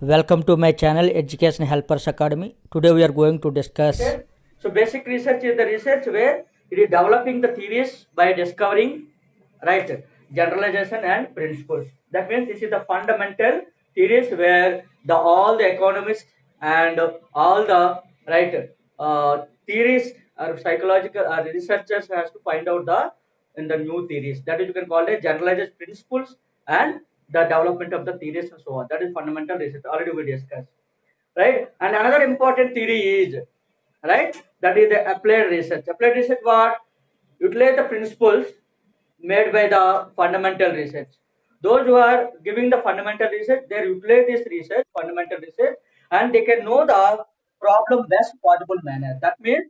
Welcome to my channel Education Helpers Academy. Today we are going to discuss. So basic research is the research where it is developing the theories by discovering right generalization and principles. That means this is the fundamental theories where the all the economists and all the theories or psychological researchers has to find out the in the new theories. That is you can call it generalized principles and the development of the theories and so on. That is fundamental research. Already we discussed, right? And another important theory is, right, that is the applied research. Applied research what? Utilize the principles made by the fundamental research. Those who are giving the fundamental research, they utilize this research, fundamental research, and they can know the problem best possible manner. That means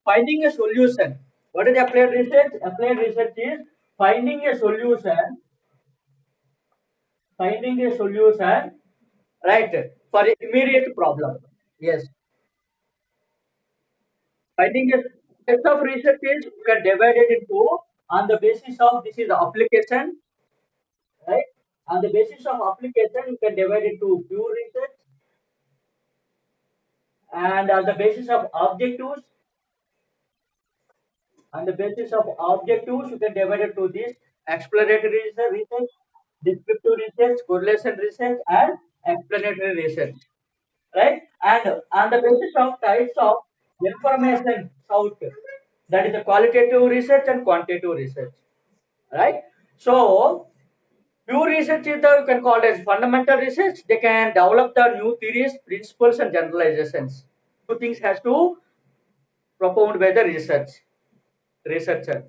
finding a solution. What is applied research? Applied research is finding a solution, finding a solution, right, for an immediate problem. Yes. Finding a set of research is you can divide it into on the basis of this is the application, right? On the basis of application, you can divide it into pure research, and on the basis of objectives, on the basis of objectives, you can divide it to this exploratory research, descriptive research, correlation research, and explanatory research, right? And on the basis of types of information sought, that is the qualitative research and quantitative research, right? So pure research is the you can call it as fundamental research. They can develop the new theories, principles, and generalizations. Two things has to propounded by the researcher.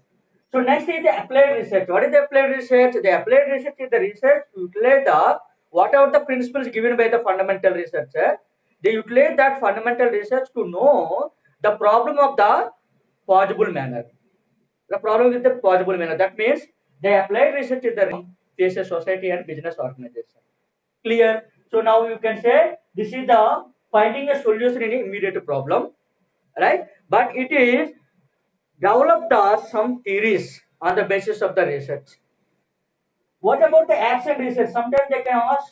So next is the applied research. What is the applied research? The applied research is the research to utilize the whatever the principles given by the fundamental researcher. They utilize that fundamental research to know the problem of the possible manner. The problem with the possible manner. That means the applied research is the faces society and business organization. Clear? So now you can say this is the finding a solution in an immediate problem, right? But it is develop the some theories on the basis of the research. What about the action research? Sometimes they can ask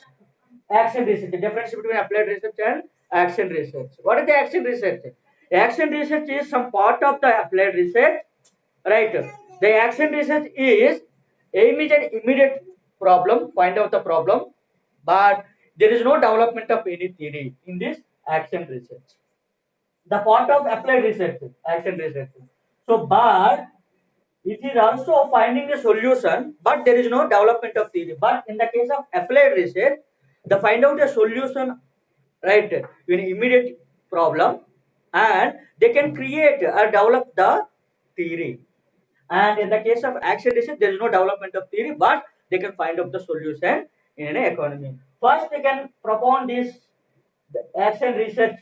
action research, the difference between applied research and action research. What is the action research? Action research is some part of the applied research, right? The action research is aim is an immediate problem, find out the problem, but there is no development of any theory in this action research. The part of applied research, action research. So, but it is also finding a solution, but there is no development of theory. But in the case of applied research, the find out a solution, right, in immediate problem, and they can create or develop the theory. And in the case of action research, there is no development of theory, but they can find out the solution in an economy. First, they can propound this the action research,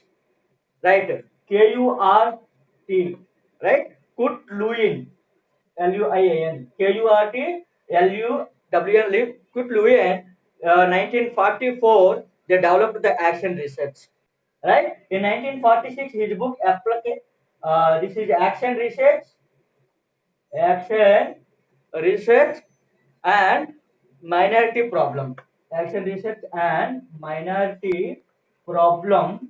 right? KURT, right? Kurt Lewin, LUIAN, KURT, LUWN, Kurt Lewin, 1944, they developed the action research, right? In 1946, his book, this is action research and minority problem. Action research and problem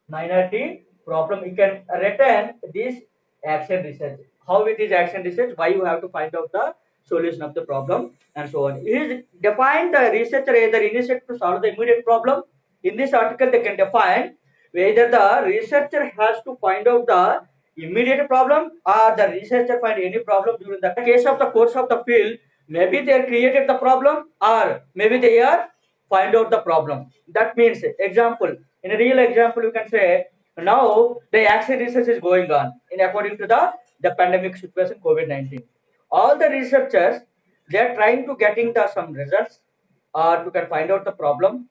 minority problem. You can return this action research. How it is action research? Why you have to find out the solution of the problem and so on. It is defined the researcher either initiate to solve the immediate problem. In this article, they can define whether the researcher has to find out the immediate problem or the researcher find any problem during the case of the course of the field. Maybe they created the problem or maybe they are find out the problem. That means example, in a real example you can say now the action research is going on in according to the pandemic situation COVID-19. All the researchers they are trying to getting the some results or to can find out the problem,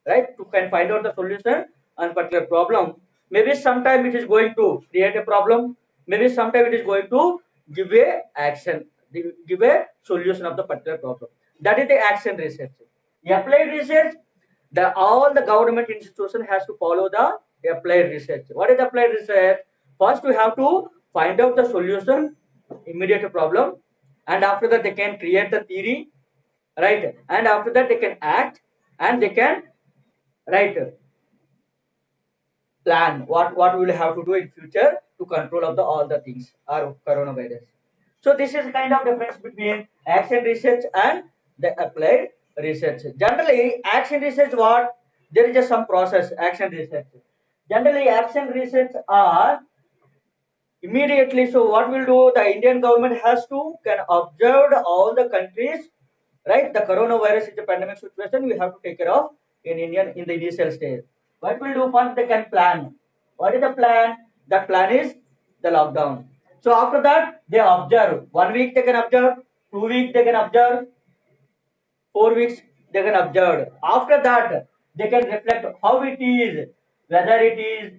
right, to can find out the solution on particular problem. Maybe sometime it is going to create a problem, maybe sometime it is going to give a action, give a solution of the particular problem. That is the action research. Applied research, the all the government institution has to follow the applied research. What is applied research? First we have to find out the solution immediate problem, and after that they can create the theory, right, and after that they can act and they can right, plan what we will have to do in future to control of the all the things or coronavirus. So this is kind of difference between action research and the applied research. Generally, action research what there is just some process action research. Generally, action research are immediately. So what will do? The Indian government has to can observe all the countries, right? The coronavirus is a pandemic situation. We have to take care of in Indian in the initial stage. What will do? First, they can plan. What is the plan? That plan is the lockdown. So after that, they observe. 1 week they can observe. 2 weeks they can observe. 4 weeks they can observe. After that, they can reflect how it is, whether it is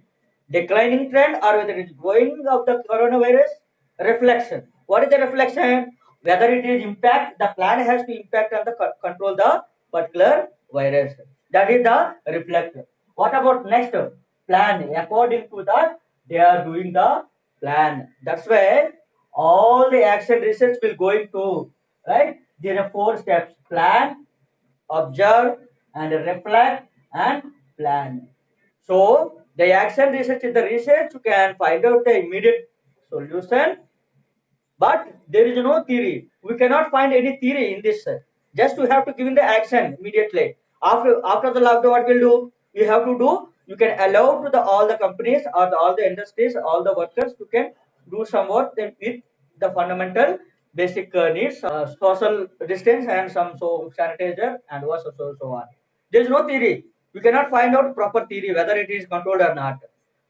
declining trend or whether it is growing of the coronavirus. Reflection. What is the reflection? Whether it is impact, the plan has to impact on the control the particular virus. That is the reflection. What about next plan? According to that, they are doing the plan. That's why all the action research will go into, right? There are 4 steps: plan, observe, and reflect, and plan. So the action research is the research you can find out the immediate solution, but there is no theory. We cannot find any theory in this. Just we have to give in the action immediately. After the lockdown, what we'll do? We have to do. You can allow to the all the companies or all the industries, all the workers, you can do some work then with the fundamental basic needs, social distance and some so sanitizer and so on. There is no theory. We cannot find out proper theory whether it is controlled or not.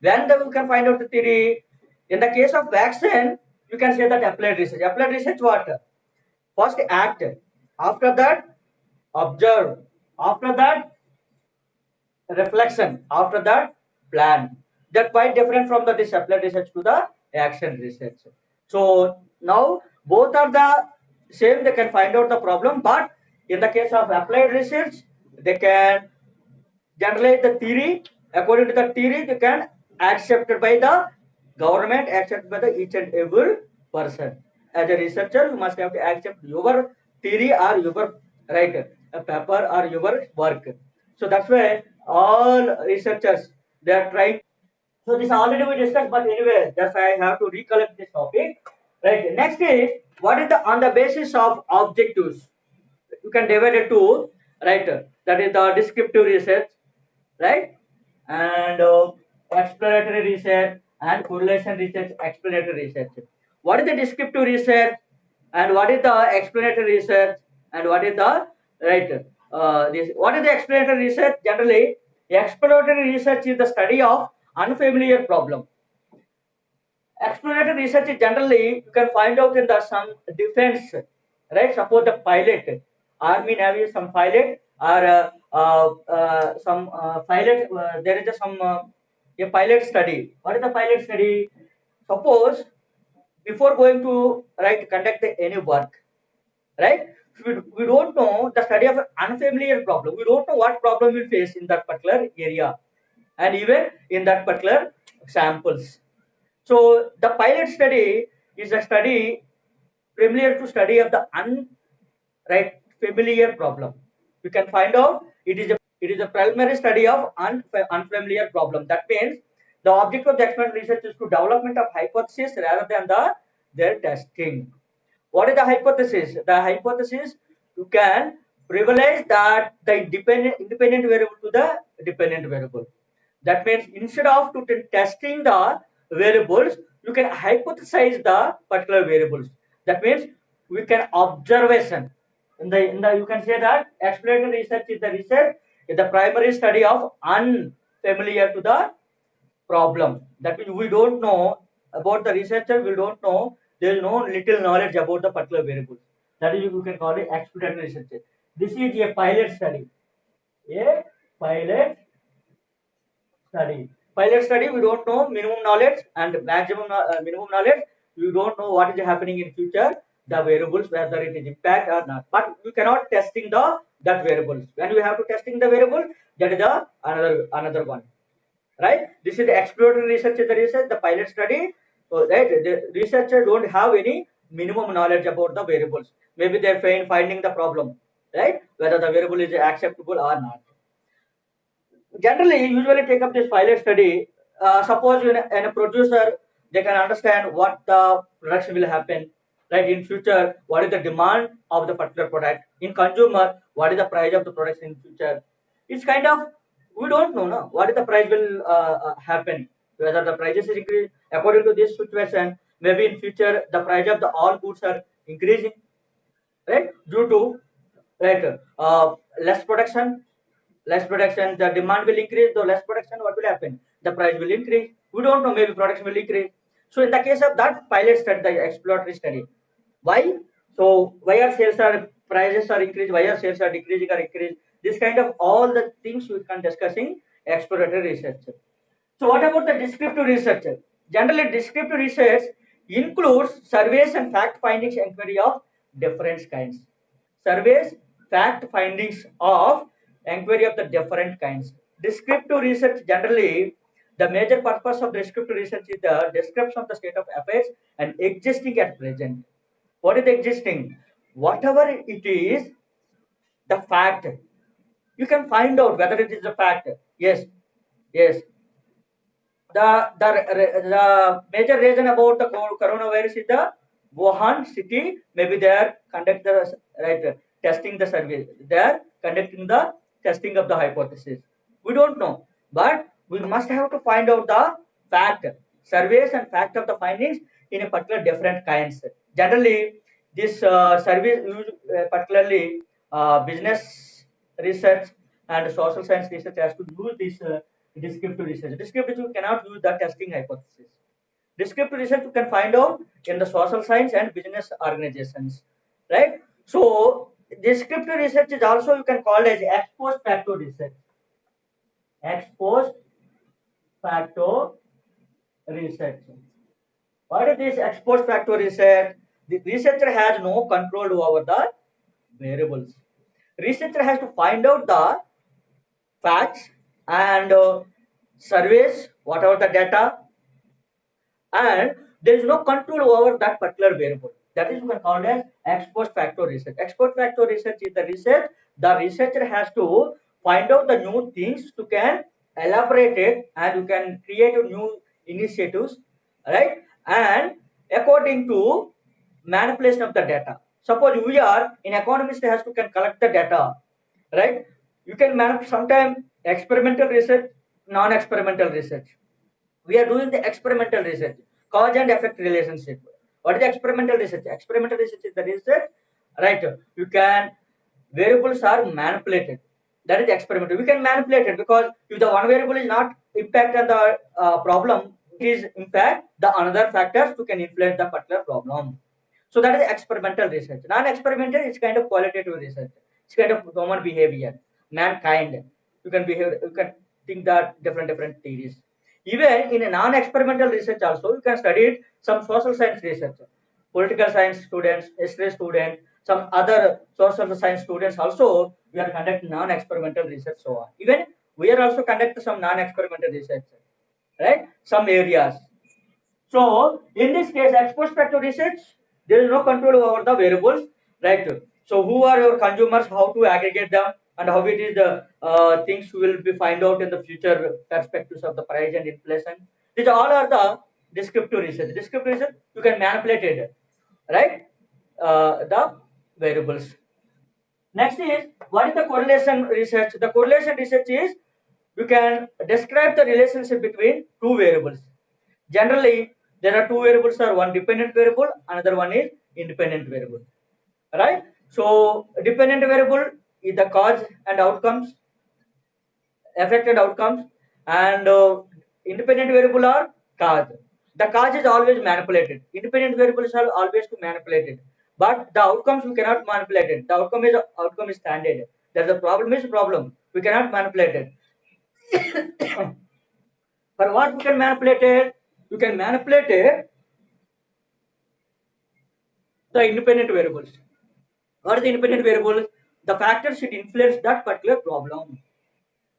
When we can find out the theory, in the case of vaccine, you can say that applied research. Applied research what? First act. After that, observe. After that, reflection. After that, plan. That quite different from the this applied research to the action research. So now both are the same. They can find out the problem, but in the case of applied research, they can generalize the theory. According to the theory, they can accepted by the government, accepted by the each and every person. As a researcher, you must have to accept your theory or your right a paper or your work. So that's why all researchers they are trying. So this already we discussed, but anyway, just I have to recollect this topic. Right. Next is what is the on the basis of objectives. You can divide it to right. That is the descriptive research, right? And exploratory research and correlation research, explanatory research. What is the descriptive research and what is the explanatory research and what is the right? What is the explanatory research? Generally, exploratory research is the study of unfamiliar problem. Exploratory research is generally you can find out in the some defense, right? Suppose the pilot, army, navy, some pilot or some pilot. There is a pilot study. What is the pilot study? Suppose before going to right conduct any work, right? We don't know the study of an unfamiliar problem. We don't know what problem we face in that particular area, and even in that particular samples. So the pilot study is a study familiar to study of the right familiar problem. We can find out it is a primary study of unfamiliar problem. That means the object of the experimental research is to development of hypothesis rather than their testing. What is the hypothesis? The hypothesis you can privilege that the independent variable to the dependent variable. That means instead of testing the variables, you can hypothesize the particular variables. That means we can observation. In the you can say that exploratory research is the research is the primary study of unfamiliar to the problem. That means we don't know about the researcher. We don't know. There is no little knowledge about the particular variables. That is you can call it exploratory research. This is a pilot study. A pilot study. Pilot study, we don't know minimum knowledge and minimum knowledge. We don't know what is happening in future, the variables, whether it is impact or not. But we cannot testing that variables. When we have to testing the variable, that is the another one. Right? This is the exploratory research, the pilot study. So right, the researcher don't have any minimum knowledge about the variables. Maybe they're finding the problem, right? Whether the variable is acceptable or not. generally usually take up this pilot study. Suppose in a producer, they can understand what the production will happen, right? In future, what is the demand of the particular product? In consumer, what is the price of the products in future? It's kind of, we don't know, no, what is the price will happen, whether the prices is increase according to this situation. Maybe in future the price of the all goods are increasing, right? Due to, right, less production, the demand will increase. The less production, what will happen? The price will increase. We don't know, maybe production will increase. So in the case of that pilot study, the exploratory study, why? So why are sales are prices are increased, why are sales are decreasing or increased? This kind of all the things we can discuss in exploratory research. So what about the descriptive research? Generally, descriptive research includes surveys and fact findings inquiry of different kinds. Surveys, fact findings of inquiry of the different kinds. Descriptive research generally, the major purpose of descriptive research is the description of the state of affairs and existing at present. What is existing? Whatever it is, the fact. You can find out whether it is a fact. Yes, yes, the major reason about the coronavirus is the Wuhan city. Maybe they are conducting the right testing the survey. They are conducting the testing of the hypothesis. We don't know, but we must have to find out the fact, surveys and fact of the findings in a particular different kinds. Generally, this survey particularly business research and social science research has to use this descriptive research. Descriptive you cannot use the testing hypothesis. Descriptive research you can find out in the social science and business organizations, right? So descriptive research is also you can call as ex post facto research. Ex post facto research. What is this ex post facto research? The researcher has no control over the variables. Researcher has to find out the facts and surveys, whatever the data, and there is no control over that particular variable. That is called as ex post facto research. Ex post facto research is the research. The researcher has to find out the new things to can elaborate it and you can create new initiatives, right? And according to manipulation of the data. Suppose we are in economist has to can collect the data, right? You can manage sometimes experimental research, non-experimental research. We are doing the experimental research, cause and effect relationship. What is the experimental research? Experimental research is the research, right? You can variables are manipulated. That is experimental. We can manipulate it because if the one variable is not impact on the problem, it is impact the another factors to can influence the particular problem. So that is experimental research. Non-experimental is kind of qualitative research. It's kind of human behavior, mankind. You can behave. You can think that different theories. Even in a non-experimental research also, you can study some social science research. Political science students, history students, some other social science students also, we are conducting non-experimental research so on. Even we are also conducting some non-experimental research, right? Some areas. So in this case, ex post facto research, there is no control over the variables, right? So who are your consumers, how to aggregate them, and how it is the things will be find out in the future perspectives of the price and inflation. These all are the descriptive research. Descriptive research, you can manipulate it, right? The variables. Next is what is the correlation research? The correlation research is you can describe the relationship between two variables. Generally, there are two variables are one dependent variable, another one is independent variable, right? So dependent variable is the cause and outcomes, effect and outcomes, and independent variable are cause. The cause is always manipulated. Independent variables are always to manipulated, but the outcomes we cannot manipulate it. The outcome is standard. That the problem is problem. We cannot manipulate it. For what we can manipulate it? You can manipulate it the independent variables. What are the independent variables? The factors should influence that particular problem.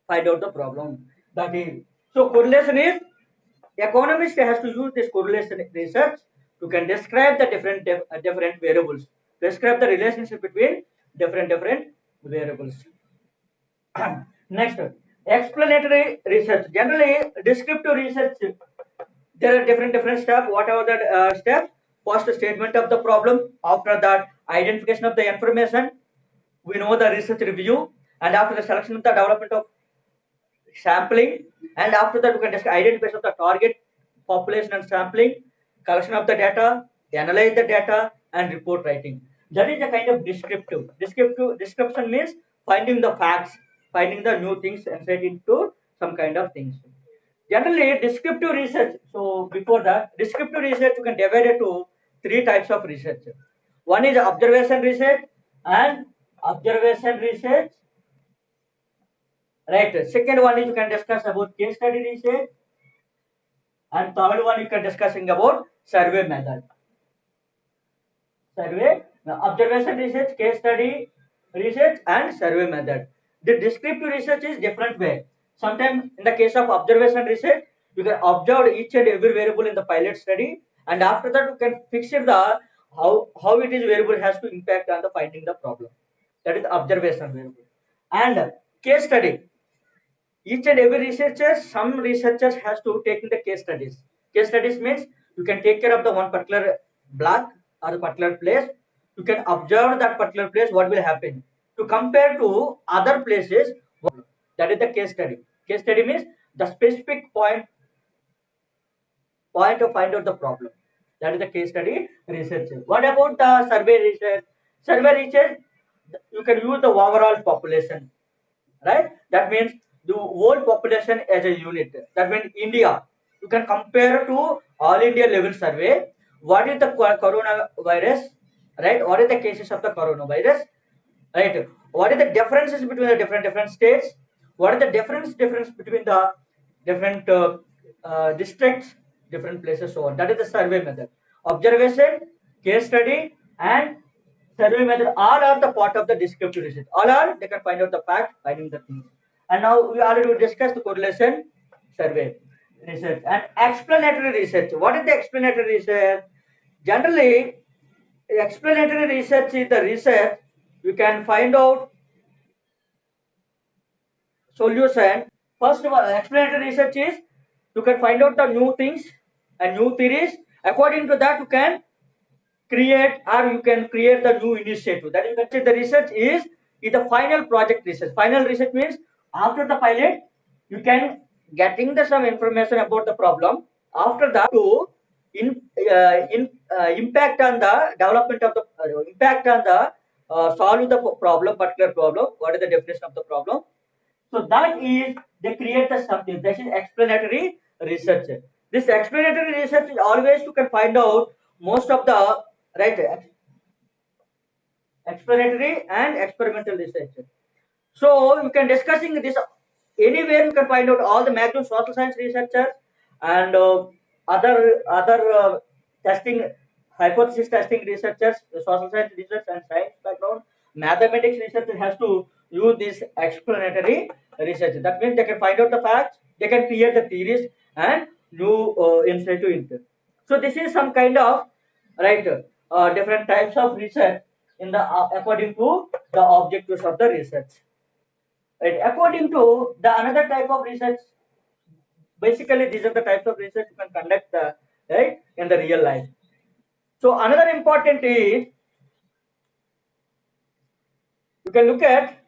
Find out the problem. That is. So correlation is economist has to use this correlation research to can describe the different variables. Describe the relationship between different variables. Next, Explanatory research. Generally, descriptive research, there are different steps. Whatever the steps, first statement of the problem, after that identification of the information, we know the research review, and after the selection of the development of sampling, and after that we can discuss identification of the target population and sampling, collection of the data, analyze the data, and report writing. That is the kind of description means finding the facts, finding the new things, insight into some kind of things. Generally, descriptive research. So before that, descriptive research you can divide it to three types of research. One is observation research and observation research. Right. Second one is you can discuss about case study research, and third one you can discussing about survey method. Survey, observation research, case study research, and survey method. The descriptive research is different way. Sometimes in the case of observation research, you can observe each and every variable in the pilot study, and after that you can fix it the how it is variable has to impact on the finding the problem. That is observation variable. And case study, each and every researcher, some researchers has to take in the case studies means you can take care of the one particular block or the particular place, you can observe that particular place what will happen to compare to other places. That is the case study means the specific point to find out the problem. That is the case study research. What about the survey research? Survey research, you can use the overall population, right? That means the whole population as a unit. That means India. You can compare to all India level survey. What is the coronavirus, right? What is the cases of the coronavirus, right? What is the differences between the different states? What is the difference between the different districts, different places, so on? That is the survey method. Observation, case study, and survey method all are the part of the descriptive research. All are they can find out the fact, finding the things. And now we already discussed the correlation survey research and explanatory research. What is the explanatory research? Generally, explanatory research is the research you can find out solution. First of all, explanatory research is you can find out the new things and new theories. According to that, you can create the new initiative. That you can say the research is the final project research. Final research means after the pilot, you can getting the some information about the problem. After that, to impact on the development of the impact on the solve the problem, particular problem. What is the definition of the problem? So that is they create the something. This is explanatory research. This explanatory research is always you can find out most of the right explanatory and experimental research. So you can discussing this anywhere you can find out all the maximum social science researchers and other testing hypothesis testing researchers, social science research and science background, mathematics researcher has to use this explanatory research. That means they can find out the facts, they can create the theories and new insight to it. So this is some kind of right different types of research in the according to the objectives of the research. Right. According to the another type of research, basically these are the types of research you can conduct right in the real life. So another important is you can look at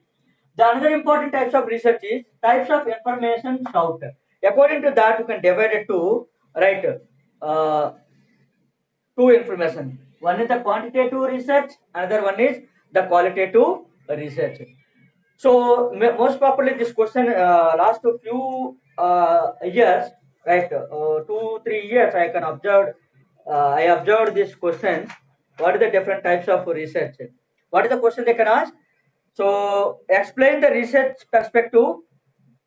the another important types of research is types of information sought. According to that, you can divide it to right two information. One is the quantitative research, another one is the qualitative research. So most probably this question last few years, right? 2-3 years I can observe. I observed this question. What are the different types of research? What is the question they can ask? So explain the research perspective.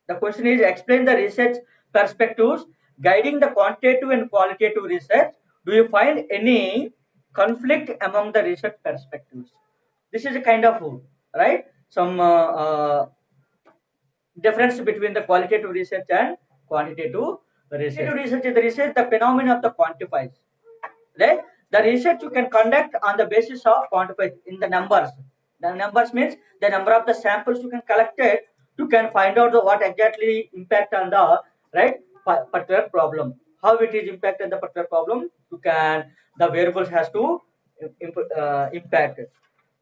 The question is explain the research perspectives guiding the quantitative and qualitative research. Do you find any conflict among the research perspectives? This is a kind of right some difference between the qualitative research and quantitative research. Quantitative research is the research the phenomenon of the quantifies. Right? The research you can conduct on the basis of quantify in the numbers. The numbers means the number of the samples you can collect it you can find out the what exactly impact on the right particular problem. How it is impact on the particular problem, you can the variables has to impact.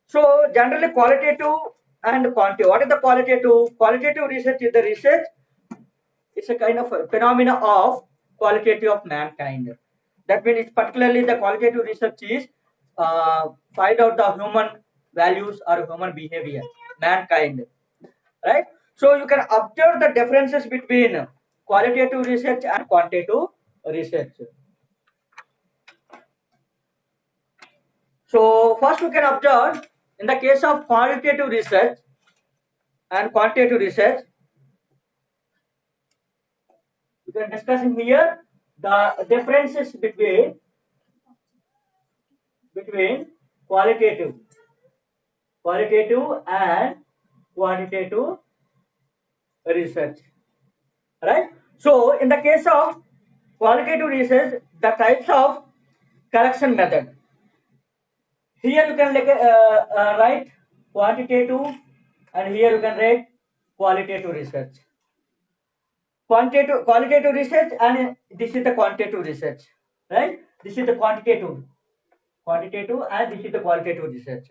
So generally qualitative and quantitative. What is the qualitative? Qualitative research is the research. It's a kind of a phenomena of qualitative of mankind. That means particularly the qualitative research is find out the human values or human behavior, mankind, right? So you can observe the differences between qualitative research and quantitative research. So first we can observe in the case of qualitative research and quantitative research, we can discuss in here the differences between qualitative and quantitative research, right? So in the case of qualitative research, the types of collection method, here you can write quantitative, and here you can write qualitative research. Qualitative research, and this is the quantitative research, right? This is the quantitative, and this is the qualitative research.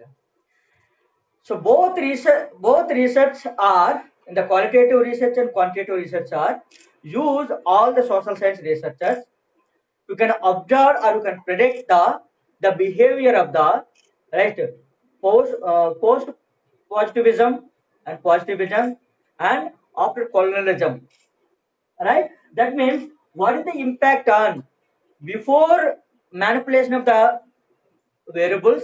So both research are in the qualitative research and quantitative research are use all the social science researchers. You can observe or you can predict the behavior of the right post positivism and after colonialism, right? That means what is the impact on before manipulation of the variables,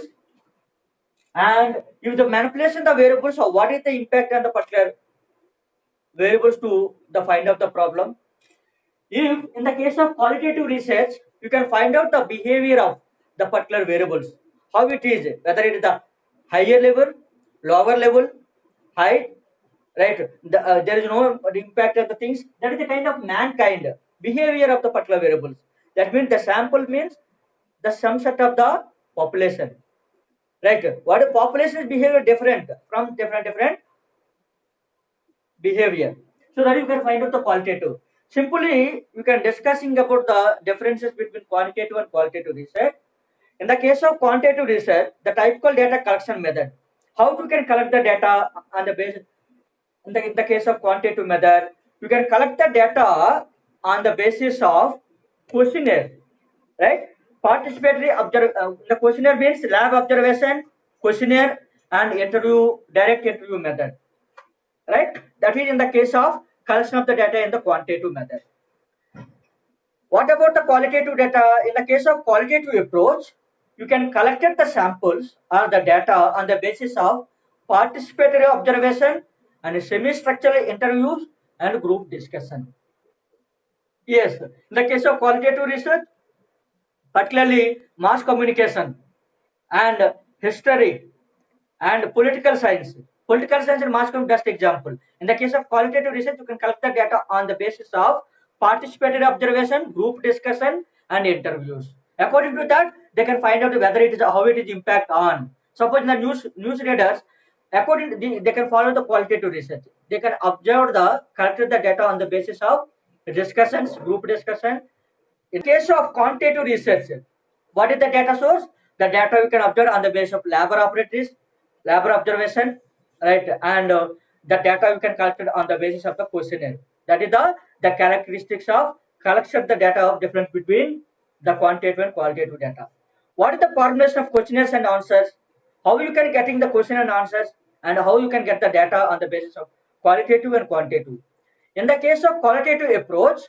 and if the manipulation of the variables, so what is the impact on the particular variables to the find out the problem. If in the case of qualitative research, you can find out the behavior of the particular variables, how it is, whether it is the higher level, lower level, height, right? There is no impact of the things. That is the kind of mankind behavior of the particular variables. That means the sample means the sum set of the population, right? What a population behavior different from different behavior. So that you can find out the qualitative. Simply, you can discussing about the differences between quantitative and qualitative research. In the case of quantitative research, the typical data collection method. How you can collect the data on the basis. In the case of quantitative method, you can collect the data on the basis of questionnaire, right? Participatory the questionnaire means lab observation, questionnaire, and interview, direct interview method, right? That is in the case of collection of the data in the quantitative method. What about the qualitative data? In the case of qualitative approach, you can collect the samples or the data on the basis of participatory observation and semi-structural interviews and group discussion. Yes, in the case of qualitative research, particularly mass communication and history and political science. Political science and mass communication, best example. In the case of qualitative research, you can collect the data on the basis of participated observation, group discussion, and interviews. According to that, they can find out whether it is how it is impact on. Suppose in the news readers, according to they can follow the qualitative research. They can observe the collected the data on the basis of discussions, group discussion. In case of quantitative research, what is the data source? The data we can observe on the basis of labor observation, right? And the data we can collect on the basis of the questionnaire. That is the characteristics of collection of the data of difference between the quantitative and qualitative data. What is the formulation of questionnaires and answers? How you can getting the question and answers, and how you can get the data on the basis of qualitative and quantitative. In the case of qualitative approach,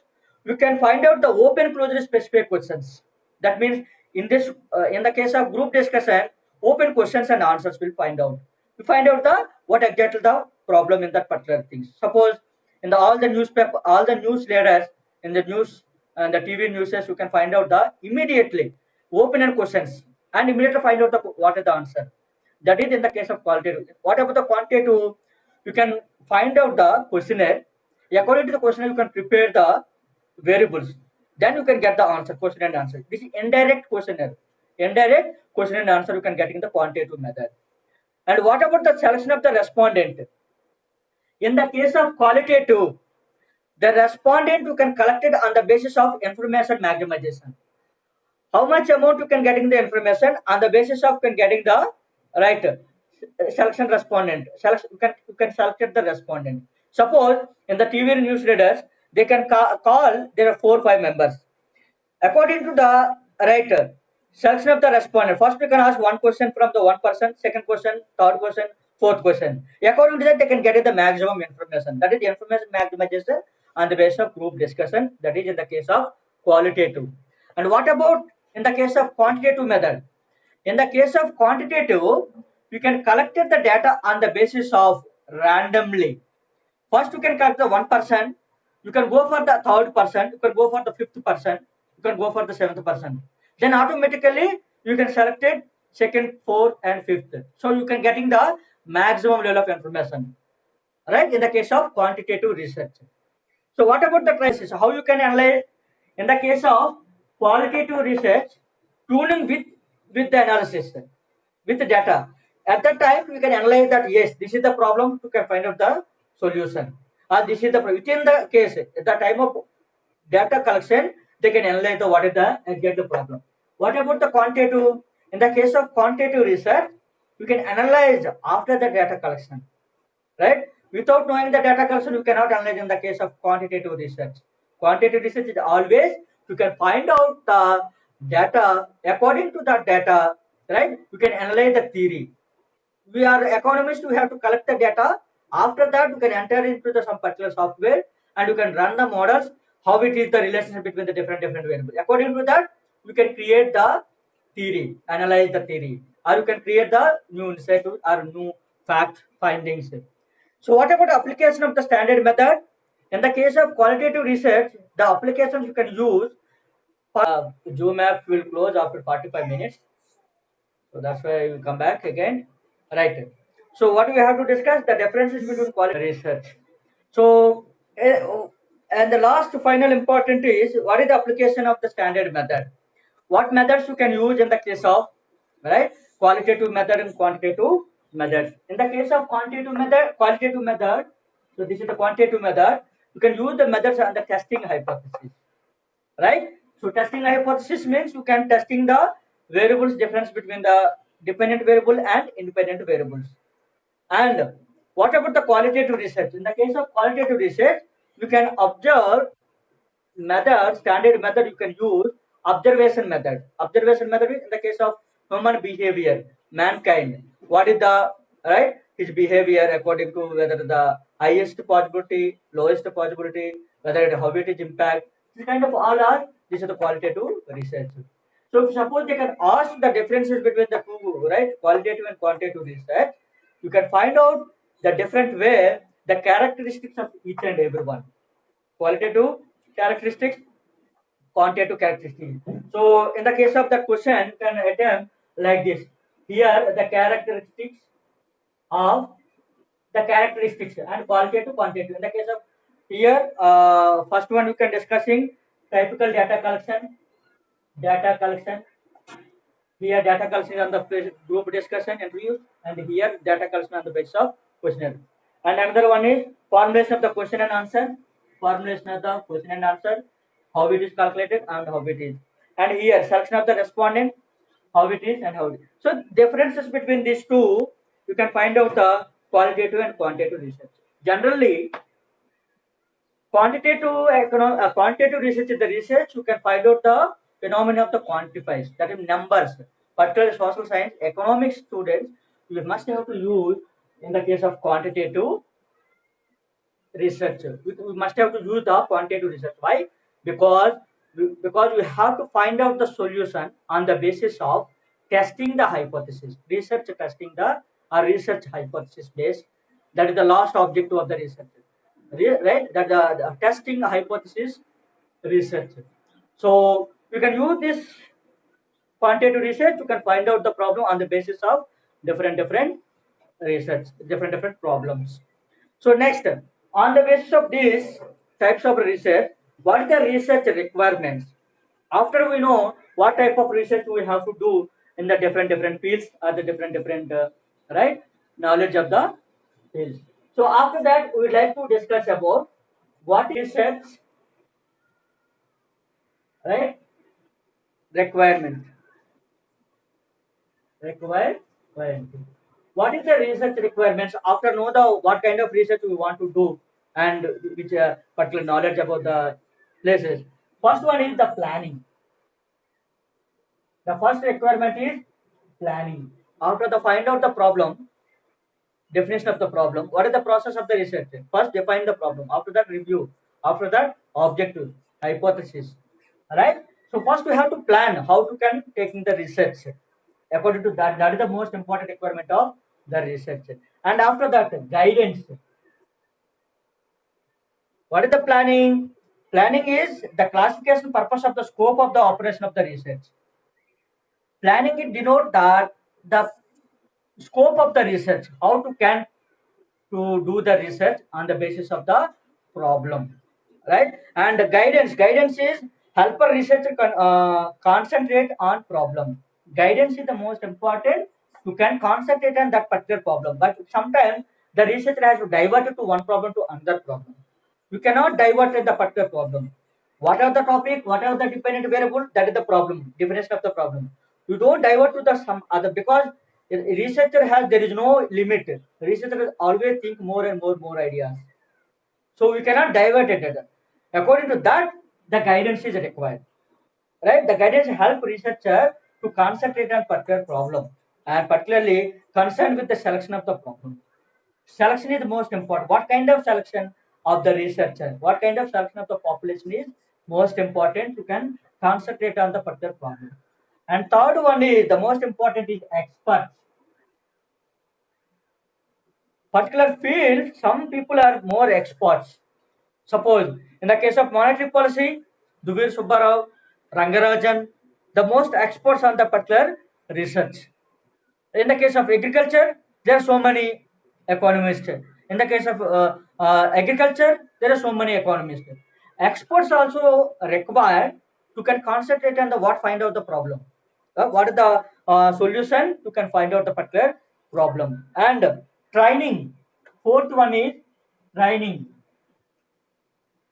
we can find out the open closure specific questions. That means in the case of group discussion, open questions and answers will find out. We find out the what exactly the problem in that particular thing. Suppose in all the newspaper, all the news leaders in the news and the TV newses, you can find out the immediately open and questions and immediately find out what is the answer. That is in the case of qualitative. What about the quantitative? You can find out the questionnaire. According to the questionnaire, you can prepare the variables. Then you can get the answer, question and answer. This is indirect questionnaire. Indirect question and answer you can get in the quantitative method. And what about the selection of the respondent? In the case of qualitative, the respondent you can collect it on the basis of information maximization. How much amount you can getting the information on the basis of can getting the right selection respondent. You can select the respondent. Suppose in the TV news readers they can call there are 4 5 members. According to the writer, selection of the respondent. First, we can ask one question from the one person, second question, third question, fourth question. According to that, they can get the maximum information. That is the information maximization on the basis of group discussion. That is in the case of qualitative. And what about in the case of quantitative method? In the case of quantitative, you can collect the data on the basis of randomly. First, you can collect the 1%. You can go for the third person. You can go for the fifth person. You can go for the seventh person. Then automatically you can select it second, fourth, and fifth. So you can getting the maximum level of information, right? In the case of quantitative research. So what about the crisis? How you can analyze? In the case of qualitative research, tuning with the analysis, with the data. At that time, we can analyze that yes, this is the problem. You can find out the solution. Or this is the within the case at the time of data collection, they can analyze the what is the and get the problem. What about the quantitative? In the case of quantitative research, you can analyze after the data collection, right? Without knowing the data collection, you cannot analyze in the case of quantitative research. Quantitative research is always you can find out the data according to that data, right? You can analyze the theory. We are economists, we have to collect the data. After that, you can enter into the some particular software and you can run the models, how it is the relationship between the different variables. According to that, you can create the theory, analyze the theory, or you can create the new insight or new fact findings. So what about application of the standard method? In the case of qualitative research, the applications you can use for Zoom app will close after 45 minutes. So that's why we come back again. Right. So what we have to discuss the differences between quality research. So and the last final important is what is the application of the standard method? What methods you can use in the case of right qualitative method and quantitative method. In the case of qualitative method, so this is the quantitative method. You can use the methods on the testing hypothesis, right? So testing hypothesis means you can testing the variables difference between the dependent variable and independent variables. And what about the qualitative research? In the case of qualitative research, you can observe method, standard method you can use observation method. Observation method is in the case of human behavior, mankind. What is the right his behavior according to whether the highest possibility, lowest possibility, whether how it is impact. This kind of all are this is the qualitative research. So if suppose they can ask the differences between the two, right, qualitative and quantitative research, you can find out the different way the characteristics of each and every one. Qualitative characteristics, quantitative characteristics. So in the case of the question, you can attempt like this. Here the characteristics of the characteristics and qualitative, quantitative. In the case of here, first one you can discussing typical data collection. Data collection. Here data collection on the group discussion interviews, and here data collection on the basis of questionnaire. And another one is formulation of the question and answer. Formulation of the question and answer, how it is calculated and how it is. And here selection of the respondent, how it is and how it is. So differences between these two, you can find out the qualitative and quantitative research. Generally, quantitative research is the research you can find out the phenomena of the quantifies, that is numbers. Particularly social science, economics students, you must have to use in the case of quantitative research. We must have to use the quantitative research. Why? Because we have to find out the solution on the basis of testing the hypothesis. Research testing the research hypothesis based. That is the last objective of the research. Right? That the testing hypothesis research. So you can use this quantitative research. You can find out the problem on the basis of different research, different problems. So next, on the basis of these types of research, what are the research requirements? After we know what type of research we have to do in the different fields or the different right knowledge of the fields. So after that, we would like to discuss about what is research, right? Requirement. Requirement. What is the research requirements? After know the what kind of research we want to do and which particular knowledge about the places. First one is the planning. The first requirement is planning. After the find out the problem, definition of the problem, what is the process of the research? First define the problem. After that review. After that objective, hypothesis. Right? So first we have to plan how to can taking the research. According to that, that is the most important requirement of the research. And after that, guidance. What is the planning? Planning is the classification purpose of the scope of the operation of the research. Planning it denote that the scope of the research, how to can to do the research on the basis of the problem, right? And the guidance is help a researcher concentrate on problem. Guidance is the most important. You can concentrate on that particular problem, but sometimes the researcher has to divert it to one problem to another problem. You cannot divert the particular problem. Whatever the topic, whatever the dependent variable, that is the problem, definition of the problem. You don't divert to the some other because a researcher has there is no limit. Researcher always think more and more ideas. So we cannot divert it. According to that, the guidance is required. Right? The guidance help researcher to concentrate on particular problem and particularly concerned with the selection of the problem. Selection is the most important. What kind of selection of the researcher? What kind of selection of the population is most important? You can concentrate on the particular problem. And third one is the most important is experts. Particular field, some people are more experts. Suppose in the case of monetary policy, Dubir Subbarao, Rangarajan, the most experts on the particular research. In the case of agriculture, there are so many economists. In the case of agriculture, there are so many economists. Experts also required to can concentrate on the what find out the problem. What is the solution to can find out the particular problem. And training. Fourth one is training.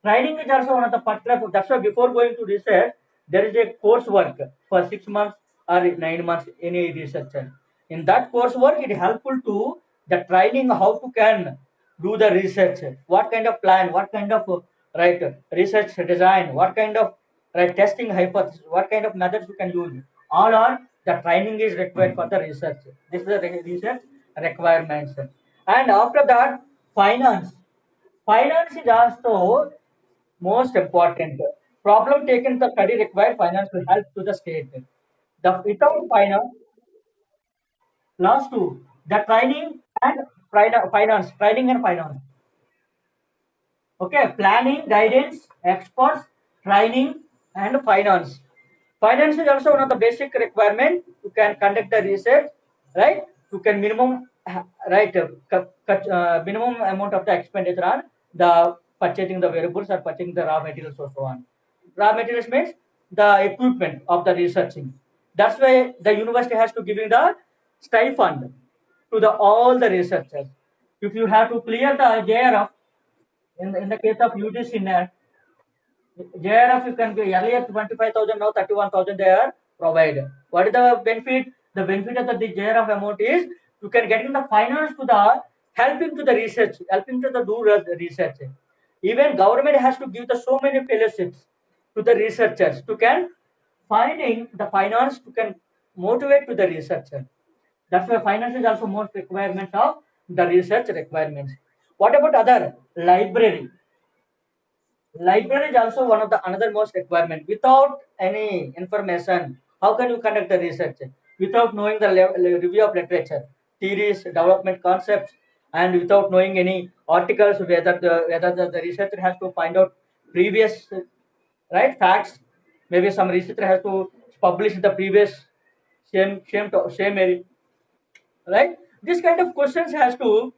Training is also one of the particular. That's why before going to research, there is a coursework for 6 months or 9 months. Any researcher in that coursework, it helpful to the training how to can do the research. What kind of plan? What kind of right research design? What kind of right testing hypothesis? What kind of methods you can use? All are the training is required for the research. This is the research requirements. And after that, finance. Finance is also most important. Problem taken the study required finance will help to the state. The without finance, last two, the training and finance, training and finance. Okay, planning, guidance, experts, training, and finance. Finance is also one of the basic requirement. You can conduct the research, right? You can minimum right minimum amount of the expenditure on the purchasing the variables or purchasing the raw materials or so on. Raw materials means the equipment of the researching. That's why the university has to give you the stipend to the all the researchers. If you have to clear the JRF in the case of UGC NET, JRF you can be earlier 25,000, now 31,000 they are provided. What is the benefit? The benefit of the JRF amount is you can get in the finance to the helping to the research, helping to the do research. Even government has to give the so many fellowships to the researchers to can finding the finance to can motivate to the researcher. That's why finance is also most requirement of the research requirements. What about other library? Library is also one of the another most requirement. Without any information, how can you conduct the research? Without knowing the review of literature, theories, development concepts, and without knowing any articles, whether the researcher has to find out previous right facts. Maybe some researcher has to publish the previous same area, right? This kind of questions has to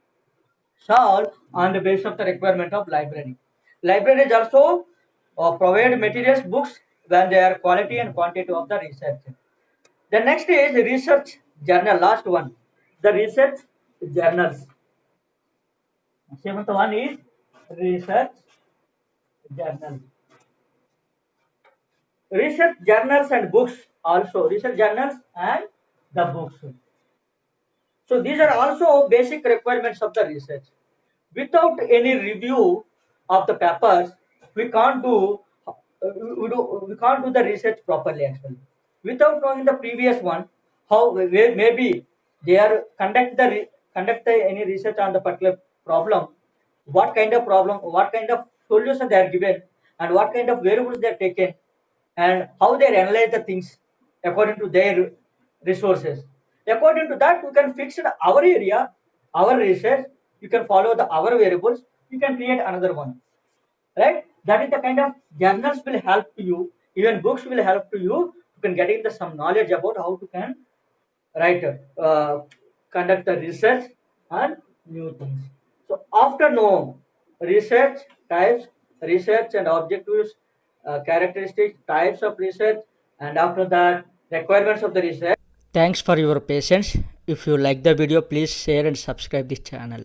solve on the basis of the requirement of library. Libraries also provide materials, books when they are quality and quantity of the research. The next is research journal, last one. The research journals. Seventh one is research journal. Research journals and books also. Research journals and the books. So these are also basic requirements of the research. Without any review of the papers, we can't do we can't do the research properly actually. Without knowing the previous one, how where maybe they are conduct any research on the particular problem, what kind of solution they are given, and what kind of variables they are taken, and how they analyze the things according to their resources. According to that, we can fix it our area, our research. You can follow the our variables. You can create another one, right? That is the kind of journals will help to you. Even books will help to you. You can getting the some knowledge about how to can write, conduct the research and new things. So after know research types, research and objectives, characteristics, types of research, and after that requirements of the research. Thanks for your patience. If you like the video, please share and subscribe this channel.